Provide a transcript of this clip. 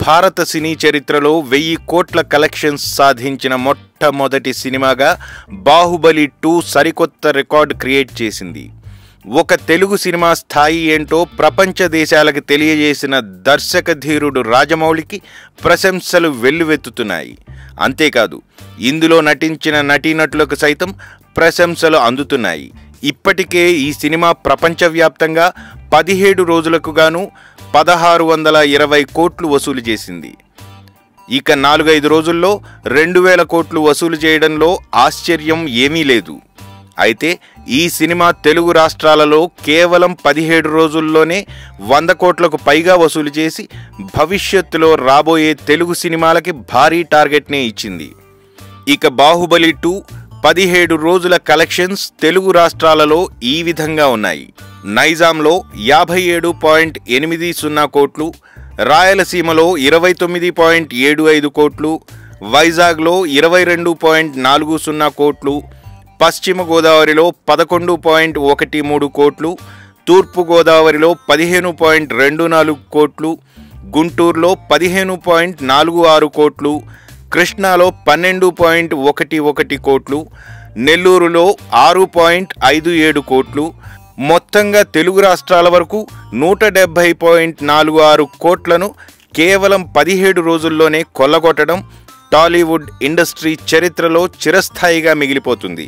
భారత సినీ చరిత్రలో 1000 కోట్ల కలెక్షన్స్ సాధించిన మొట్టమొదటి సినిమాగా బాహుబలి 2 సరికొత్త రికార్డ్ క్రియేట్ చేసింది. ఒక తెలుగు సినిమా స్థాయి ఏంటో ప్రపంచ దేశాలకు తెలియజేసిన దర్శక ధీరుడు రాజమౌళికి ప్రశంసలు వెల్లువెత్తుతున్నాయి. అంతేకాదు, ఇందులో నటించిన నటీనటులకు సైతం ప్రశంసలు అందుతున్నాయి. ఇప్పటికే ఈ సినిమా ప్రపంచవ్యాప్తంగా 17 రోజులకు గాను 1620 కోట్లు వసూలు చేసింది. ఇక 4-5 రోజుల్లో 2000 కోట్లు వసూలు చేయడంలో ఆశ్చర్యం ఏమీ లేదు. అయితే ఈ సినిమా తెలుగు రాష్ట్రాలలో కేవలం 17 రోజుల్లోనే 100 కోట్లకు పైగా వసూలు చేసి భవిష్యత్తులో రాబోయే తెలుగు సినిమాలకి భారీ టార్గెట్నే ఇచ్చింది. ఇక బాహుబలి 2 17 రోజుల కలెక్షన్స్ తెలుగు రాష్ట్రాలలో ఈ విధంగా ఉన్నాయి. నైజాంలో 57.80 కోట్లు, రాయలసీమలో 29.75 కోట్లు, వైజాగ్లో 22.40 కోట్లు, పశ్చిమ గోదావరిలో 11.13 కోట్లు, తూర్పు గోదావరిలో 15.24 కోట్లు, గుంటూరులో 15.46 కోట్లు, కృష్ణాలో 12.11 కోట్లు, నెల్లూరులో 6.57 కోట్లు, మొత్తంగా తెలుగు రాష్ట్రాల వరకు 170.46 కోట్లను కేవలం 17 రోజుల్లోనే కొల్లగొట్టడం టాలీవుడ్ ఇండస్ట్రీ చరిత్రలో చిరస్థాయిగా మిగిలిపోతుంది.